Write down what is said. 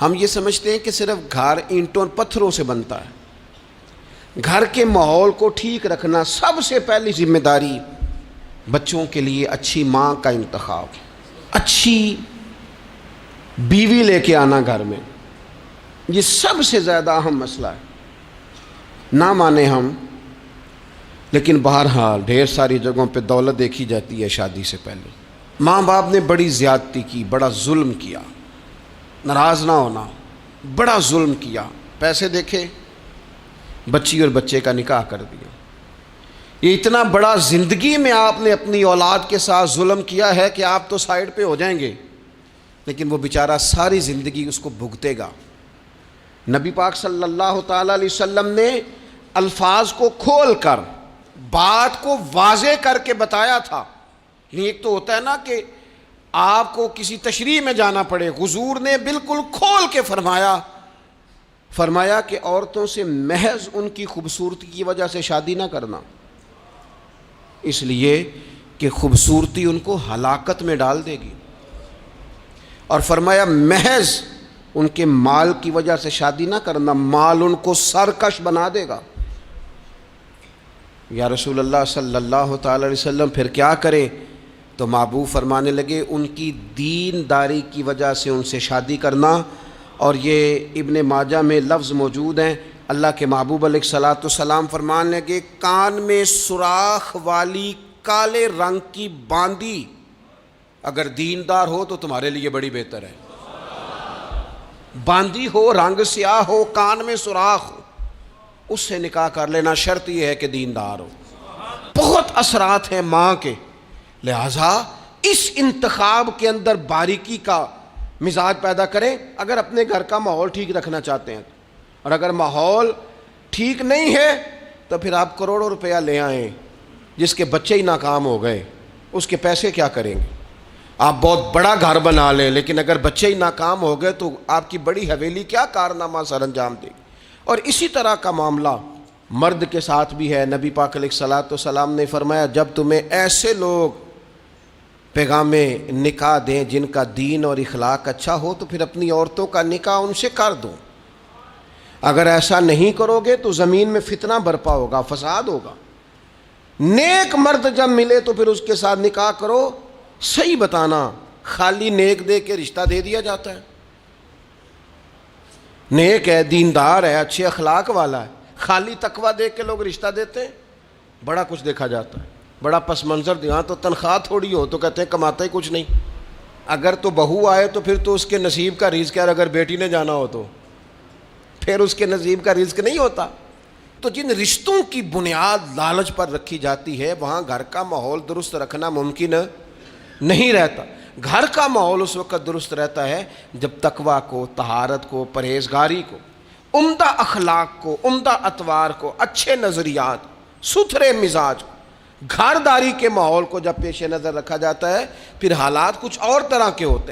ہم یہ سمجھتے ہیں کہ صرف گھر اینٹوں اور پتھروں سے بنتا ہے۔ گھر کے ماحول کو ٹھیک رکھنا سب سے پہلی ذمہ داری بچوں کے لیے اچھی ماں کا انتخاب، اچھی بیوی لے کے آنا گھر میں، یہ سب سے زیادہ اہم مسئلہ ہے۔ نہ مانے ہم، لیکن بہرحال ڈھیر ساری جگہوں پہ دولت دیکھی جاتی ہے شادی سے پہلے۔ ماں باپ نے بڑی زیادتی کی، بڑا ظلم کیا، ناراض نہ ہونا، بڑا ظلم کیا۔ پیسے دیکھے، بچی اور بچے کا نکاح کر دیا۔ یہ اتنا بڑا زندگی میں آپ نے اپنی اولاد کے ساتھ ظلم کیا ہے کہ آپ تو سائیڈ پہ ہو جائیں گے، لیکن وہ بیچارہ ساری زندگی اس کو بھگتے گا۔ نبی پاک صلی اللہ تعالیٰ علیہ وسلم نے الفاظ کو کھول کر بات کو واضح کر کے بتایا تھا۔ ایک تو ہوتا ہے نا کہ آپ کو کسی تشریح میں جانا پڑے، حضور نے بالکل کھول کے فرمایا کہ عورتوں سے محض ان کی خوبصورتی کی وجہ سے شادی نہ کرنا، اس لیے کہ خوبصورتی ان کو ہلاکت میں ڈال دے گی، اور فرمایا محض ان کے مال کی وجہ سے شادی نہ کرنا، مال ان کو سرکش بنا دے گا۔ یا رسول اللہ صلی اللہ تعالی علیہ وسلم پھر کیا کرے؟ تو محبوب فرمانے لگے ان کی دین داری کی وجہ سے ان سے شادی کرنا۔ اور یہ ابن ماجہ میں لفظ موجود ہیں، اللہ کے محبوب علیہ الصلوۃ والسلام فرمانے لگے کان میں سوراخ والی کالے رنگ کی باندی اگر دیندار ہو تو تمہارے لیے بڑی بہتر ہے۔ باندی ہو، رنگ سیاہ ہو، کان میں سوراخ ہو، اس سے نکاح کر لینا، شرط یہ ہے کہ دیندار ہو۔ بہت اثرات ہیں ماں کے، لہٰذا اس انتخاب کے اندر باریکی کا مزاج پیدا کریں اگر اپنے گھر کا ماحول ٹھیک رکھنا چاہتے ہیں۔ اور اگر ماحول ٹھیک نہیں ہے تو پھر آپ کروڑوں روپیہ لے آئیں، جس کے بچے ہی ناکام ہو گئے اس کے پیسے کیا کریں گے؟ آپ بہت بڑا گھر بنا لیں، لیکن اگر بچے ہی ناکام ہو گئے تو آپ کی بڑی حویلی کیا کارنامہ سر انجام دے گی؟ اور اسی طرح کا معاملہ مرد کے ساتھ بھی ہے۔ نبی پاک علیہ الصلوۃ والسلام نے فرمایا جب تمہیں ایسے لوگ پیغام نکاح دیں جن کا دین اور اخلاق اچھا ہو تو پھر اپنی عورتوں کا نکاح ان سے کر دو۔ اگر ایسا نہیں کرو گے تو زمین میں فتنہ برپا ہوگا، فساد ہوگا۔ نیک مرد جب ملے تو پھر اس کے ساتھ نکاح کرو۔ صحیح بتانا، خالی نیک دے کے رشتہ دے دیا جاتا ہے؟ نیک ہے، دیندار ہے، اچھے اخلاق والا ہے، خالی تقویٰ دے کے لوگ رشتہ دیتے ہیں؟ بڑا کچھ دیکھا جاتا ہے، بڑا پس منظر دیا تو تنخواہ تھوڑی ہو تو کہتے ہیں کماتا ہی کچھ نہیں۔ اگر تو بہو آئے تو پھر تو اس کے نصیب کا رزق ہے، اگر بیٹی نے جانا ہو تو پھر اس کے نصیب کا رزق نہیں ہوتا۔ تو جن رشتوں کی بنیاد لالچ پر رکھی جاتی ہے وہاں گھر کا ماحول درست رکھنا ممکن نہیں رہتا۔ گھر کا ماحول اس وقت درست رہتا ہے جب تقویٰ کو، طہارت کو، پرہیزگاری کو، عمدہ اخلاق کو، عمدہ اطوار کو، اچھے نظریات، ستھرے مزاج کو، گھرداری کے ماحول کو جب پیش نظر رکھا جاتا ہے، پھر حالات کچھ اور طرح کے ہوتے ہیں۔